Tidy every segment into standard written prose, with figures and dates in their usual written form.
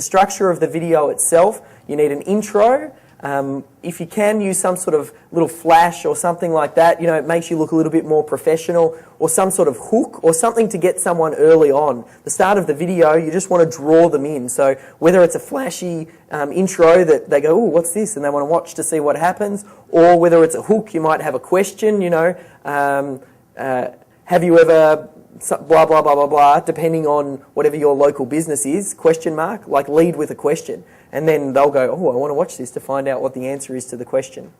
The structure of the video itself, you need an intro. If you can use some sort of little flash or something like that, you know, it makes you look a little bit more professional, or some sort of hook or something to get someone early on. The start of the video, you just want to draw them in. So whether it's a flashy intro that they go, oh, what's this? And they want to watch to see what happens, or whether it's a hook, you might have a question, you know, have you ever blah, blah, blah, blah, blah, depending on whatever your local business is, question mark, like lead with a question. And then they'll go, oh, I want to watch this to find out what the answer is to the question.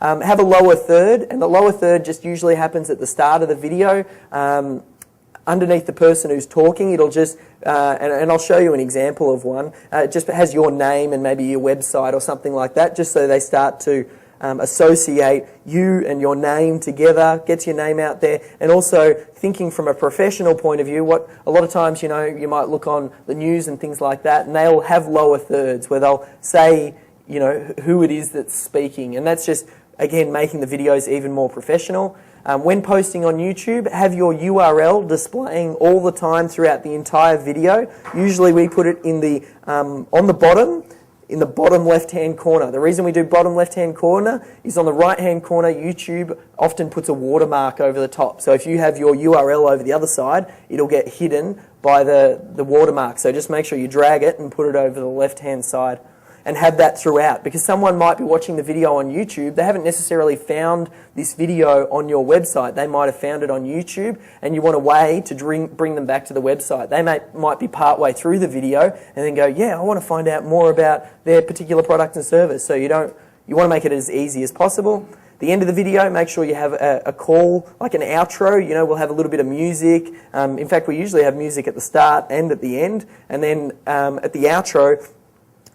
Have a lower third, and the lower third just usually happens at the start of the video. Underneath the person who's talking, it'll just, and I'll show you an example of one, it just has your name and maybe your website or something like that, just so they start to associate you and your name together, gets your name out there, and also thinking from a professional point of view, what a lot of times, you know, you might look on the news and things like that, and they'll have lower thirds where they'll say, you know, who it is that's speaking, and that's just, again, making the videos even more professional. When posting on YouTube, have your URL displaying all the time throughout the entire video. Usually we put it in the on the bottom, in the bottom left-hand corner. The reason we do bottom left-hand corner is on the right-hand corner, YouTube often puts a watermark over the top. So if you have your URL over the other side, it'll get hidden by the watermark. So just make sure you drag it and put it over the left-hand side and have that throughout. Because someone might be watching the video on YouTube, they haven't necessarily found this video on your website. They might have found it on YouTube, and you want a way to bring them back to the website. They might be part way through the video and then go, yeah, I want to find out more about their particular product and service. So you want to make it as easy as possible. The end of the video, make sure you have a call, like an outro. You know, we'll have a little bit of music. In fact, we usually have music at the start and at the end. And then at the outro,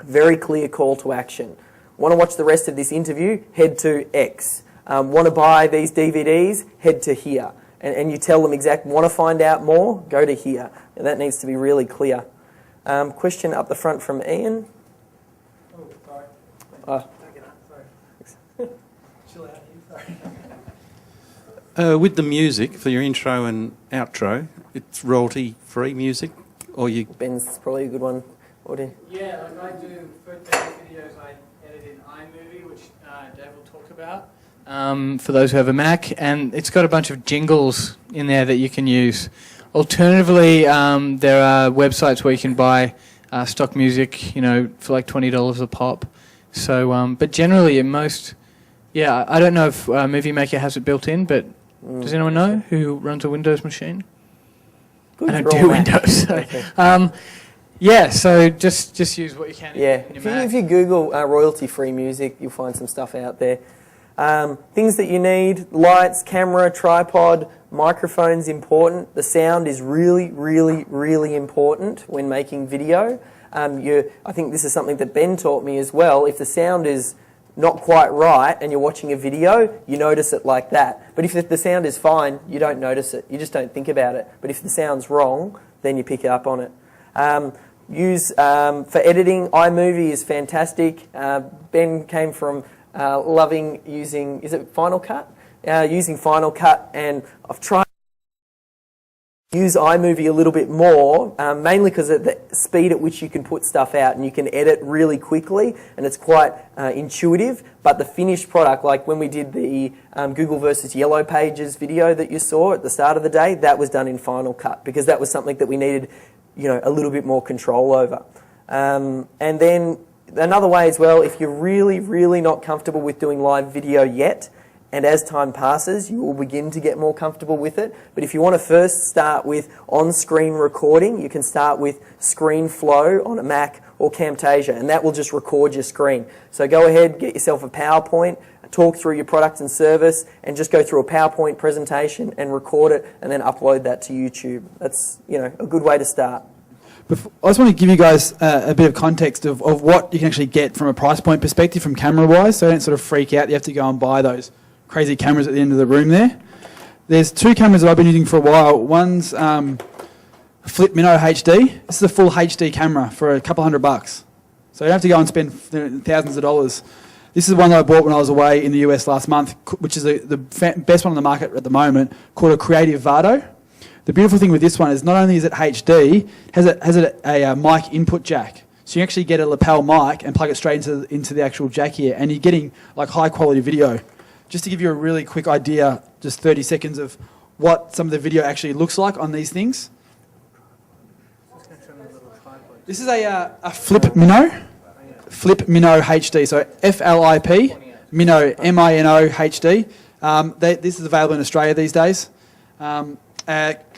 very clear call to action. Want to watch the rest of this interview? Head to X. Want to buy these DVDs? Head to here. And you tell them exactly, want to find out more? Go to here. And that needs to be really clear. Question up the front from Ian. Oh, sorry. Sorry. Chill out here, sorry. With the music for your intro and outro, it's royalty-free music, or you... Ben's probably a good one. Yeah, like I do photo videos, I edit in iMovie, which Dave will talk about, for those who have a Mac, and it's got a bunch of jingles in there that you can use. Alternatively, there are websites where you can buy stock music, you know, for like $20 a pop. So, but generally, in most, yeah, I don't know if Movie Maker has it built in, but does anyone know who runs a Windows machine? Good, I don't do Windows. So. Okay. Yeah, so just use what you can in your Mac. If you Google royalty-free music, you'll find some stuff out there. Things that you need: lights, camera, tripod, microphone's important. The sound is really, really, really important when making video. I think this is something that Ben taught me as well. If the sound is not quite right and you're watching a video, you notice it like that. But if the sound is fine, you don't notice it. You just don't think about it. But if the sound's wrong, then you pick up on it. For editing, iMovie is fantastic. Ben came from loving using, is it Final Cut? Using Final Cut, and I've tried to use iMovie a little bit more, mainly because of the speed at which you can put stuff out and you can edit really quickly, and it's quite intuitive. But the finished product, like when we did the Google versus Yellow Pages video that you saw at the start of the day, that was done in Final Cut because that was something that we needed, you know, a little bit more control over. And then another way as well, if you're really, really not comfortable with doing live video yet, and as time passes, you will begin to get more comfortable with it. But if you want to first start with on-screen recording, you can start with ScreenFlow on a Mac or Camtasia, and that will just record your screen. So go ahead, get yourself a PowerPoint, talk through your product and service, and just go through a PowerPoint presentation and record it, and then upload that to YouTube. That's, you know, a good way to start. I just want to give you guys a bit of context of what you can actually get from a price point perspective from camera-wise, so don't sort of freak out. You have to go and buy those crazy cameras at the end of the room there. There's two cameras that I've been using for a while. One's Flip Minnow HD. This is a full HD camera for a couple $100. So you don't have to go and spend thousands of dollars. This is one that I bought when I was away in the US last month, which is the best one on the market at the moment, called a Creative Vado. The beautiful thing with this one is not only is it HD, it has a mic input jack. So you actually get a lapel mic and plug it straight into the actual jack here, and you're getting like high quality video. Just to give you a really quick idea, just 30 seconds of what some of the video actually looks like on these things. This is a Flip Minnow HD, so F-L-I-P, Minnow, M-I-N-O HD. This is available in Australia these days.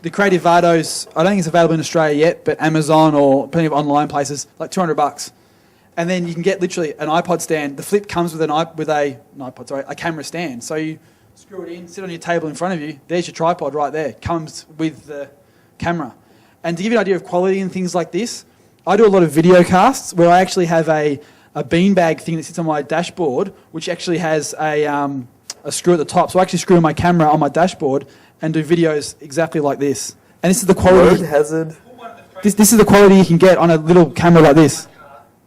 The Creative Vados, I don't think it's available in Australia yet, but Amazon or plenty of online places, like $200. And then you can get literally an iPod stand. The Flip comes with a camera stand. So you screw it in, sit on your table in front of you. There's your tripod right there. Comes with the camera. And to give you an idea of quality and things like this, I do a lot of video casts where I actually have a beanbag thing that sits on my dashboard, which actually has a screw at the top. So I actually screw my camera on my dashboard and do videos exactly like this. And this is the quality. Road hazard. This is the quality you can get on a little camera like this.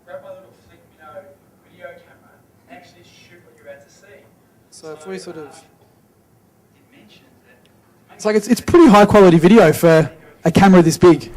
Grab my little Flip Minnow video camera and actually shoot what you're about to see. So if we sort of, it's like it's pretty high quality video for a camera this big.